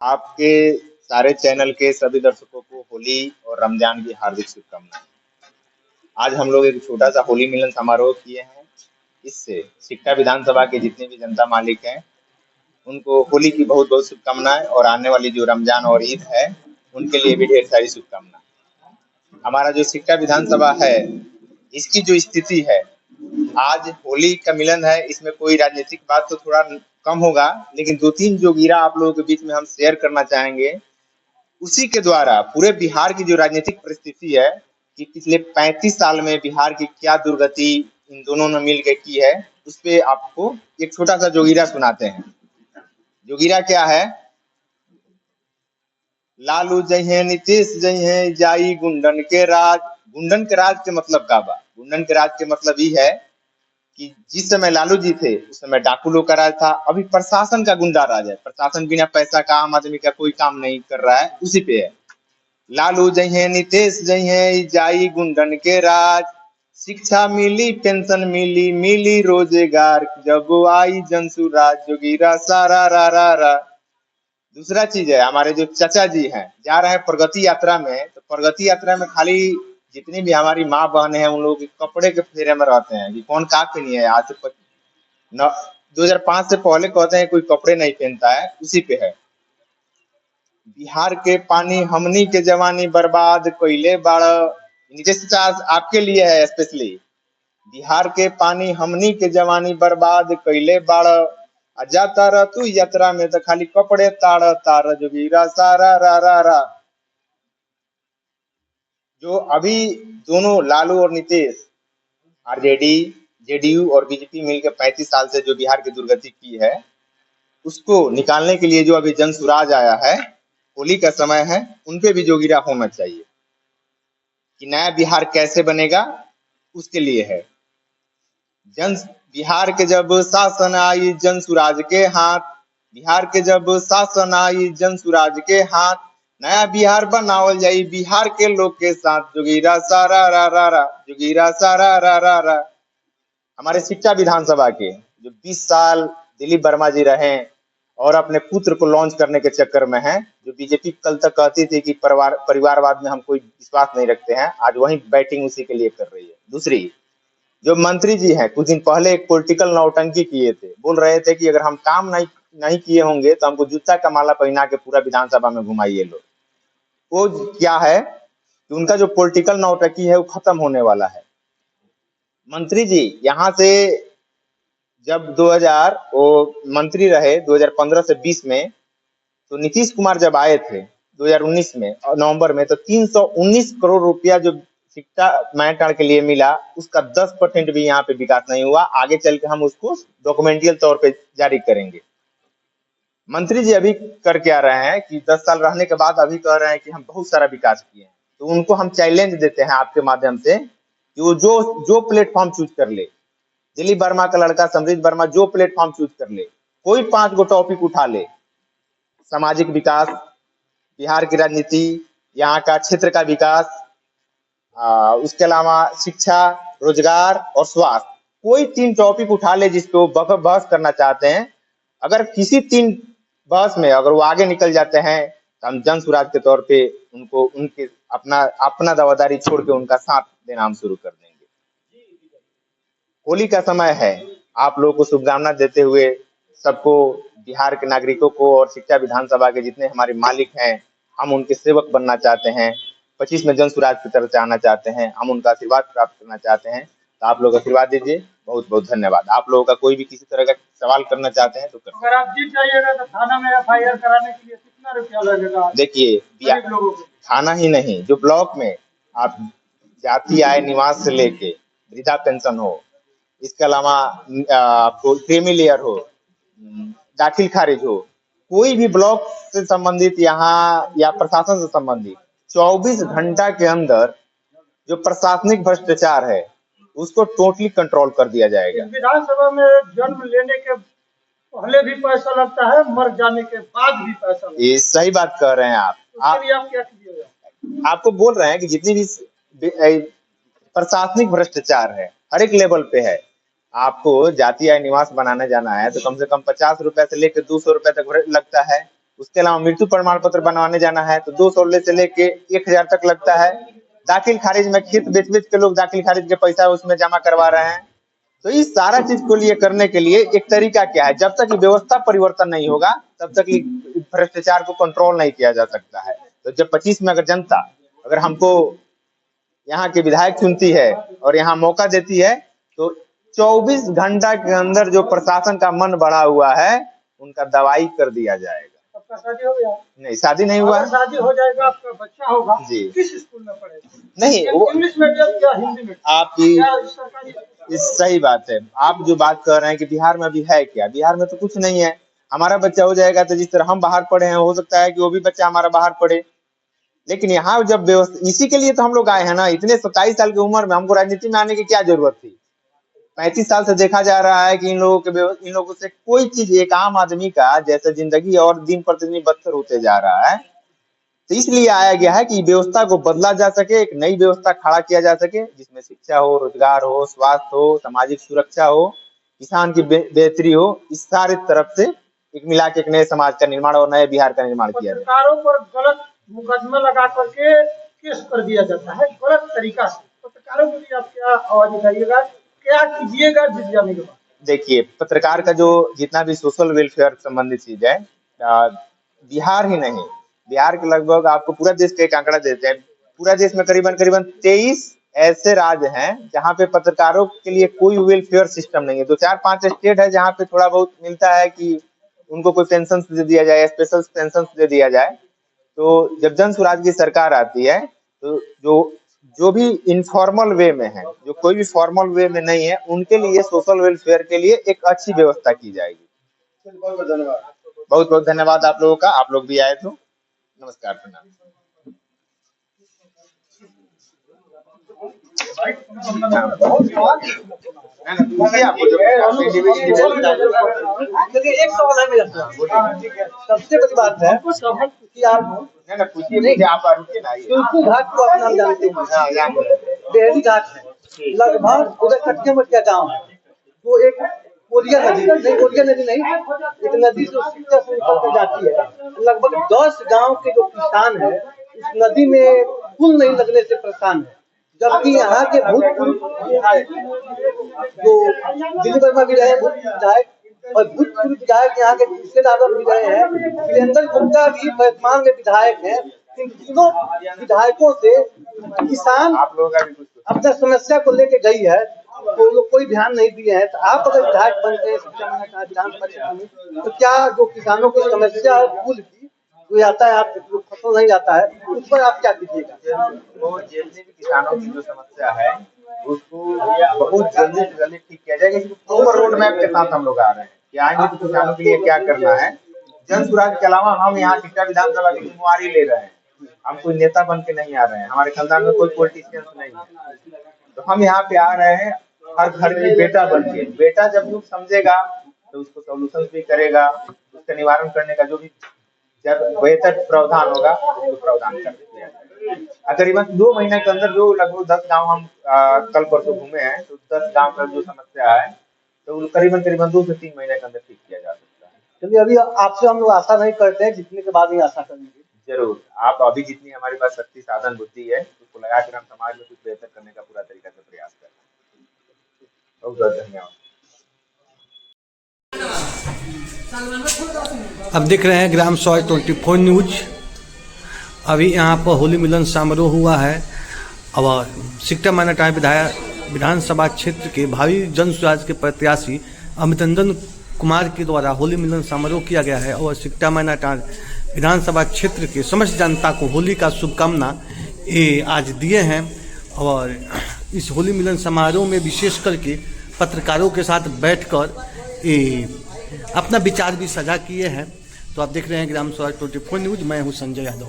आपके सारे चैनल के सभी दर्शकों को होली और रमजान की हार्दिक शुभकामनाएं। आज हम लोग एक छोटा सा होली मिलन समारोह किए हैं। इससे सिक्टा विधानसभा के जितने भी जनता मालिक हैं उनको होली की बहुत बहुत शुभकामनाएं और आने वाली जो रमजान और ईद है उनके लिए भी ढेर सारी शुभकामनाएं। हमारा जो सिक्टा विधानसभा है इसकी जो स्थिति है, आज होली का मिलन है, इसमें कोई राजनीतिक बात तो थोड़ा कम होगा, लेकिन दो तीन जो गिरा आप लोगों के बीच में हम शेयर करना चाहेंगे। उसी के द्वारा पूरे बिहार की जो राजनीतिक परिस्थिति है कि पिछले 35 साल में बिहार की क्या दुर्गति इन दोनों ने मिल के की है, उस पे आपको एक छोटा सा जोगिरा सुनाते हैं। जोगिरा क्या है? लालू जय है, नीतीश जय है, जाई गुंडन के राज। गुंडन के राज के मतलब का बा? गुंडन के राज के मतलब ये है कि जिस समय लालू जी थे उस समय डाकू लोग का राज था। अभी प्रशासन का गुंडा राज है। प्रशासन बिना पैसा का आम आदमी का कोई काम नहीं कर रहा है, उसी पे है। लालू जय है, नीतीश जय है, जाई गुंडन के राज। शिक्षा मिली, पेंशन मिली, मिली रोजगार, जब आई जनसुराज, जोगिरा सारा रा रा रा। दूसरा चीज है, हमारे जो चाचा जी हैं जा रहे हैं प्रगति यात्रा में, तो प्रगति यात्रा में खाली जितनी भी हमारी माँ बहन है उन लोगों के कपड़े के फेरे में रहते हैं कि कौन का नहीं है। आज से 2005 से पहले कहते हैं कोई कपड़े नहीं पहनता है, उसी पे है। बिहार के पानी हमनी के जवानी बर्बाद कोयले बाड़। नीचे से आपके लिए है स्पेशली। बिहार के पानी हमनी के जवानी बर्बाद कोयले बाड़। जाता रह तू यात्रा में तो खाली कपड़े ताड़ तार, जोगिरा सारा रा रा रा। जो अभी दोनों लालू और नीतीश, आरजेडी, जेडीयू और बीजेपी मिलकर 35 साल से जो बिहार की दुर्गति की है, उसको निकालने के लिए जो अभी जन सुराज आया है, होली का समय है, उनपे भी जोगिरा होना चाहिए कि नया बिहार कैसे बनेगा, उसके लिए है। जन बिहार के जब शासन आई जन सुराज के हाथ, बिहार के जब शासन आई जन सुराज के हाथ, नया बिहार बनावल जाई बिहार के लोग के साथ, जोगिरा सारा रा रा रा, जोगिरा सारा रा रा रा। हमारे शिक्षा विधानसभा के जो 20 साल दिलीप वर्मा जी रहे और अपने पुत्र को लॉन्च करने के चक्कर में हैं, जो बीजेपी कल तक कहती थी कि परिवारवाद में हम कोई विश्वास नहीं रखते हैं, आज वही बैटिंग उसी के लिए कर रही है। दूसरी, जो मंत्री जी हैं कुछ दिन पहले एक पॉलिटिकल नौटंकी किए थे, बोल रहे थे कि अगर हम काम नहीं किए होंगे तो हमको जूता का माला पहना के पूरा विधानसभा में घुमाइए लोग। वो क्या है कि उनका जो पॉलिटिकल नौटंकी है वो खत्म होने वाला है। मंत्री जी यहाँ से जब 2000 वो मंत्री रहे 2015 से 20 में, तो नीतीश कुमार जब आए थे 2019 में नवंबर में, तो 319 करोड़ रुपया जो शिक्षा मैटर के लिए मिला, उसका 10% भी यहाँ पे विकास नहीं हुआ। आगे चल के हम उसको डॉक्यूमेंटियल तौर पे जारी करेंगे। मंत्री जी अभी करके आ रहे हैं कि 10 साल रहने के बाद अभी कह रहे हैं कि हम बहुत सारा विकास किए हैं। तो उनको हम चैलेंज देते हैं आपके माध्यम से कि वो जो प्लेटफॉर्म चूज कर ले, दिलीप वर्मा का लड़का समृद्ध वर्मा जो प्लेटफॉर्म चूज कर ले, कोई 5 गो टॉपिक उठा ले, सामाजिक विकास, बिहार की राजनीति, यहाँ का क्षेत्र का विकास, उसके अलावा शिक्षा, रोजगार और स्वास्थ्य, कोई 3 टॉपिक उठा ले जिस पे वो बहस करना चाहते हैं। अगर किसी 3 बहस में अगर वो आगे निकल जाते हैं तो हम जन सुराज के तौर पे उनको उनके अपना दावादारी छोड़ के उनका साथ देना हम शुरू कर देंगे। होली का समय है, आप लोगों को शुभकामना देते हुए सबको, बिहार के नागरिकों को और शिक्षा विधानसभा के जितने हमारे मालिक हैं, हम उनके सेवक बनना चाहते हैं। 25 में जन सुराज की तरफ से आना चाहते हैं, हम उनका आशीर्वाद प्राप्त करना चाहते हैं। तो आप लोग आशीर्वाद दीजिए। बहुत बहुत धन्यवाद। आप लोगों का कोई भी किसी तरह का सवाल करना चाहते हैं तो कर। अगर आप जीत जाइएगा तो थाना में FIR कराने के लिए कितना रुपया लगेगा? देखिए, थाना ही नहीं, जो ब्लॉक में आप जाति आय निवास से लेके वृद्धा पेंशन हो, इसके अलावा आपको क्रीमी लेयर हो, दाखिल खारिज हो, कोई भी ब्लॉक से संबंधित यहाँ या प्रशासन से संबंधित 24 घंटा के अंदर जो प्रशासनिक भ्रष्टाचार है उसको टोटली कंट्रोल कर दिया जाएगा। विधानसभा में जन्म लेने के पहले भी पैसा लगता है, मर जाने के बाद भी पैसा लगता है। ये सही बात कह रहे हैं आप क्या कीजिएगा? आपको बोल रहे हैं कि जितनी भी प्रशासनिक भ्रष्टाचार है हर एक लेवल पे है। आपको जाति आय निवास बनाने जाना है तो कम से कम 50 रुपए से लेकर 200 रुपए तक लगता है। उसके अलावा मृत्यु प्रमाण पत्र बनवाने जाना है तो 200 से लेके 1000 तक लगता है। दाखिल खारिज में खेत बेच के लोग दाखिल खारिज के पैसा उसमें जमा करवा रहे हैं। तो इस सारा चीज को लिए करने के लिए एक तरीका क्या है, जब तक व्यवस्था परिवर्तन नहीं होगा तब तक भ्रष्टाचार को कंट्रोल नहीं किया जा सकता है। तो जब 25 में अगर जनता अगर हमको यहाँ के विधायक चुनती है और यहाँ मौका देती है तो 24 घंटा के अंदर जो प्रशासन का मन बढ़ा हुआ है उनका दवाई कर दिया जाएगा। आपका शादी हो गया? नहीं, शादी नहीं हुआ। शादी हो जाएगा, आपका बच्चा होगा जी, किस स्कूल में पढ़ेगा? नहीं वो इंग्लिश मीडियम या हिंदी मीडियम? आपकी सही बात है। आप जो बात कर रहे हैं कि बिहार में अभी है क्या, बिहार में तो कुछ नहीं है। हमारा बच्चा हो जाएगा तो जिस तरह हम बाहर पढ़े हैं हो सकता है कि वो भी बच्चा हमारा बाहर पढ़े। लेकिन यहाँ जब व्यवस्था, इसी के लिए तो हम लोग आए हैं ना। इतने 27 साल की उम्र में हमको राजनीति में आने की क्या जरूरत थी? 35 साल से देखा जा रहा है कि इन लोगों से कोई चीज, एक आम आदमी का जैसे जिंदगी और दिन प्रतिदिन बदतर होते जा रहा है। तो इसलिए आया गया है कि व्यवस्था को बदला जा सके, एक नई व्यवस्था खड़ा किया जा सके जिसमें शिक्षा हो, रोजगार हो, स्वास्थ्य हो, सामाजिक सुरक्षा हो, किसान की बेहतरी हो। इस सारे तरफ से एक मिला के एक नए समाज का निर्माण और नए बिहार का निर्माण किया जाए। पत्रकारों पर गलत मुकदमा लगा करके केस कर दिया जाता है गलत तरीका से। पत्रकारों के लिए आप क्या आवाज उठाइएगा, क्या कीजिएगा जीत जाने के बाद? देखिए, पत्रकार का जो जितना भी सोशल वेलफेयर संबंधित चीज है, बिहार ही नहीं, बिहार के लगभग आपको पूरा देश का एक आंकड़ा देते हैं। पूरा देश में करीबन 23 ऐसे राज्य हैं जहां पे पत्रकारों के लिए कोई वेलफेयर सिस्टम नहीं है। 2-4-5 स्टेट है जहां पे थोड़ा बहुत मिलता है कि उनको कोई पेंशन दे दिया जाए, स्पेशल पेंशन दे दिया जाए। तो जब जन स्वराज की सरकार आती है तो जो भी इनफॉर्मल वे में है, जो कोई भी फॉर्मल वे में नहीं है, उनके लिए सोशल वेलफेयर के लिए एक अच्छी व्यवस्था की जाएगी। बहुत बहुत धन्यवाद। बहुत बहुत धन्यवाद आप लोगों का, आप लोग भी आए तो नमस्कार, प्रणाम। देखिए, एक सवाल है मेरा, सबसे बड़ी बात है कि आप तुलसी घाट को अपना नाम जानते हैं, डेहरी घाट है, लगभग उधर कच्चे मटिया गाँव है, वो एक ओरिया नदी नहीं, एक नदी जो सिक्का से निकल कर जाती है। लगभग 10 गांव के जो किसान है उस नदी में पुल नहीं लगने से परेशान है। जबकि यहाँ के भूतपूर्व जो दिल्ली वर्मा भी रहे विधायक और भूतपूर्व विधायक यहाँ के दूसरे दादा भी रहे हैं, वीरेंद्र गुप्ता भी वर्तमान में विधायक है। इन तीनों विधायकों से किसान अपना समस्या को लेके गई है तो लोग कोई ध्यान नहीं दिए हैं। तो आप अगर विधायक बनते हैं विधानसभा में तो क्या जो किसानों की समस्या है पुल की जो आता है आप फसल नहीं जाता है उस पर आप क्या कीजिएगा? वो जितने भी किसानों की जो समस्या है उसको बहुत जल्दी से जल्दी ठीक किया जाएगा। प्रॉपर रोड मैप के साथ हम लोग आ रहे हैं कि आएंगे तो किसानों के लिए क्या करना है। जन स्वराज के अलावा हम यहाँ टिक्का विधानसभा की जिम्मेवारी ले रहे हैं। हम कोई नेता बन के नहीं आ रहे हैं, हमारे खानदान में कोई पॉलिटिशियंस नहीं है। तो हम यहाँ पे आ रहे हैं हर घर की बेटा बन के। बेटा जब लोग समझेगा तो उसको सोल्यूशन भी करेगा, उसका निवारण करने का जो भी जब बेहतर प्रावधान होगा उसको प्रावधान कर दिया जाएगा। करीबन 2 महीने के अंदर जो लगभग 10 गांव हम कल परसों घूमे हैं तो 10 गांव का जो समस्या है तो करीबन 2 से 3 महीने के अंदर ठीक किया जा सकता है। चलिए, अभी आपसे हम लोग आशा नहीं करते हैं, जीतने के बाद ही आशा करेंगे। जरूर, आप अभी जितनी हमारे पास शक्ति साधन बुद्धि है उसको लगाकर हम समाज में कुछ बेहतर करने का पूरा तरीका से प्रयास कर रहे हैं। बहुत बहुत धन्यवाद। अब देख रहे हैं ग्राम स्वराज 24 न्यूज। अभी यहाँ पर होली मिलन समारोह हुआ है और सिकटा मैनाटांड विधानसभा क्षेत्र के भावी जन स्वराज के प्रत्याशी अमितरंजन कुमार के द्वारा होली मिलन समारोह किया गया है और सिकटा मैनाटांड विधानसभा क्षेत्र के समस्त जनता को होली का शुभकामना आज दिए हैं। और इस होली मिलन समारोह में विशेष करके पत्रकारों के साथ बैठकर अपना विचार भी साझा किए हैं। तो आप देख रहे हैं ग्राम स्वराज 24 न्यूज, मैं हूँ संजय यादव।